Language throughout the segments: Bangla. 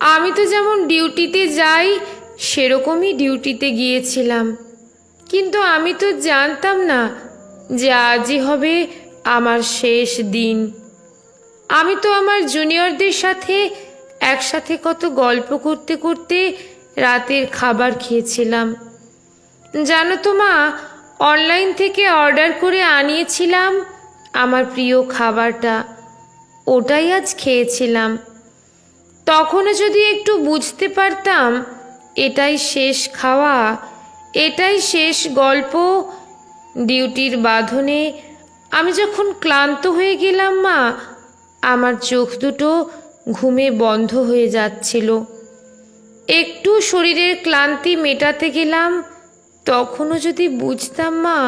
আমি তো যেমন ডিউটিতে যাই সেরকমই ডিউটিতে গিয়েছিলাম, কিন্তু আমি তো জানতাম না যে আজই হবে আমার শেষ দিন। আমি তো আমার জুনিয়রদের সাথে একসাথে কত গল্প করতে করতে রাতের খাবার খেয়েছিলাম। জানো তো মা, অনলাইন থেকে অর্ডার করে আনিয়েছিলাম আমার প্রিয় খাবারটা, ওটাই আজ খেয়েছিলাম। তখনও যদি একটু বুঝতে পারতাম এটাই শেষ খাওয়া, এটাই শেষ গল্প। ডিউটির বাঁধনে আমি যখন ক্লান্ত হয়ে গেলাম মা, আমার চোখ দুটো ঘুমে বন্ধ হয়ে যাচ্ছিল। একটু শরীরের ক্লান্তি মেটাতে গেলাম, তখনও যদি বুঝতাম মা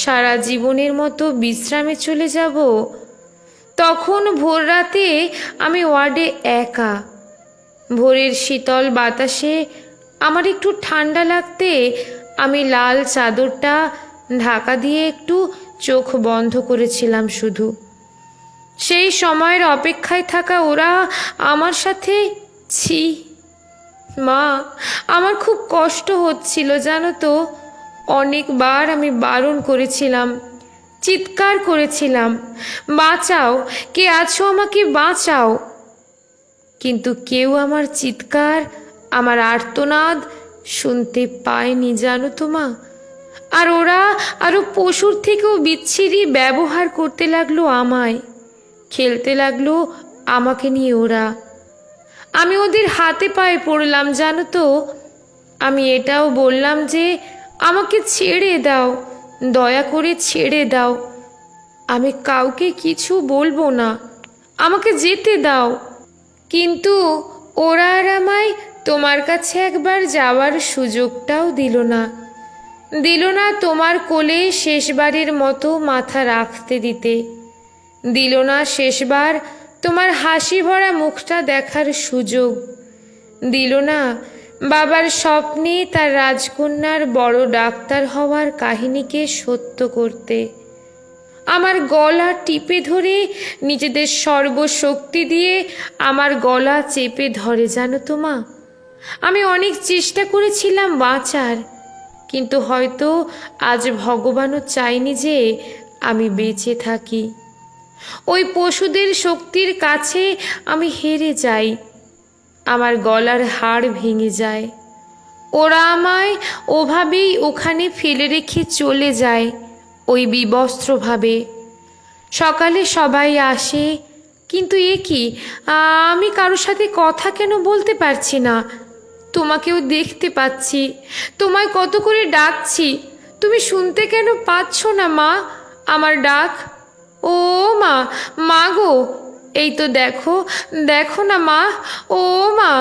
সারা জীবনের মতো বিশ্রামে চলে যাব। তখন ভোর রাতে আমি ওয়ার্ডে একা, ভোরের শীতল বাতাসে আমার একটু ঠান্ডা লাগতে আমি লাল চাদরটা ঢাকা দিয়ে একটু চোখ বন্ধ করেছিলাম শুধু। সেই সময়ের অপেক্ষায় থাকা ওরা আমার সাথে, ছি মা, আমার খুব কষ্ট হচ্ছিল জানো তো। অনেকবার আমি বারণ করেছিলাম, চিৎকার করেছিলাম, বাঁচাও, কে আছো আমাকে বাঁচাও। কিন্তু কেউ আমার চিৎকার, আমার আর্তনাদ শুনতে পায়নি জানো তো মা। আর ওরা আরো পশুর থেকেও বিচ্ছিরি ব্যবহার করতে লাগলো আমায়, খেলতে লাগলো আমাকে নিয়ে ওরা। আমি ওদের হাতে পায়ে পড়লাম জানো তো। আমি এটাও বললাম যে আমাকে ছেড়ে দাও, দয়া করে ছেড়ে দাও, আমি কাউকে কিছু বলবো না, আমাকে যেতে দাও। কিন্তু ওরা আর আমায় তোমার কাছে একবার যাওয়ার সুযোগটাও দিল না, দিল না তোমার কোলে শেষবারের মতো মাথা রাখতে দিতে, দিল না শেষবার তোমার হাসি ভরা মুখটা দেখার সুযোগ, দিল না বাবার স্বপ্নে তার রাজকন্যার বড় ডাক্তার হওয়ার কাহিনীকে সত্য করতে। আমার গলা টিপে ধরে নিজেদের সর্বশক্তি দিয়ে আমার গলা চেপে ধরে জানো তো মা। আমি অনেক চেষ্টা করেছিলাম বাঁচার, কিন্তু হয়তো আজ ভগবানও চায়নি যে আমি বেঁচে থাকি। ওই পশুদের শক্তির কাছে আমি হেরে যাই, আমার গলার হাড় ভেঙে যায়। ওরা আমায় ওভাবেই ওখানে ফেলে রেখে চলে যায়, ওই বিবস্ত্রভাবে। সকালে সবাই আসে, কিন্তু এ কি, আমি কারোর সাথে কথা কেন বলতে পারছি না? তোমাকেও দেখতে পাচ্ছি, তোমায় কত করে ডাকছি, তুমি শুনতে কেন পাচ্ছ না মা আমার ডাক? ও মা, মা গো, এই তো দেখো, দেখো না মা, ও মা,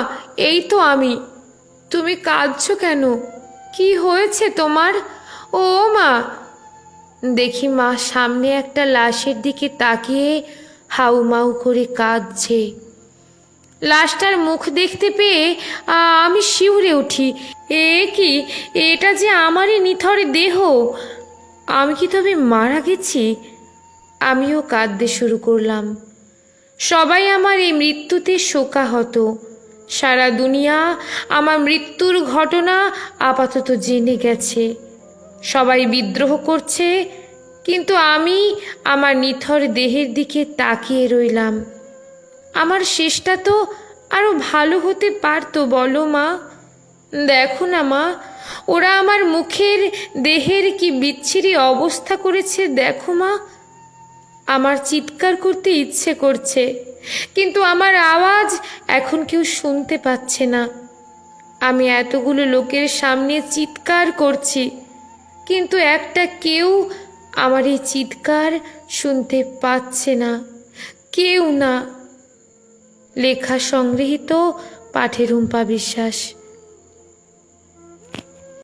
এই তো আমি। তুমি কাঁদছো কেন? কি হয়েছে তোমার? ও মা। দেখি মা সামনে একটা লাশের দিকে তাকিয়ে হাউমাউ করে কাঁদছে। লাশটার মুখ দেখতে পেয়ে আমি শিউরে উঠি। এ কি, এটা যে আমারই নিথর দেহ, আমি কি তবে মারা গেছি? আমিও কাঁদতে শুরু করলাম। সবাই আমার এই মৃত্যুতে শোকাহত। সারা দুনিয়া আমার মৃত্যুর ঘটনা আপাতত জেনে গেছে। সবাই বিদ্রোহ করছে, কিন্তু আমি আমার নিথর দেহের দিকে তাকিয়ে রইলাম। আমার শেষটা তো আরো ভালো হতে পারতো বলো মা। দেখো না মা, ওরা আমার মুখের দেহের কি বিচ্ছিরি অবস্থা করেছে দেখো মা। আমার চিৎকার করতে ইচ্ছে করছে, কিন্তু আমার আওয়াজ এখন কেউ শুনতে পাচ্ছে না। আমি এতগুলো লোকের সামনে চিৎকার করছি, কিন্তু একটা কেউ আমার এই চিৎকার শুনতে পাচ্ছে না, কেউ না। লেখা সংগৃহীত, পাঠে রুম্পা বিশ্বাস।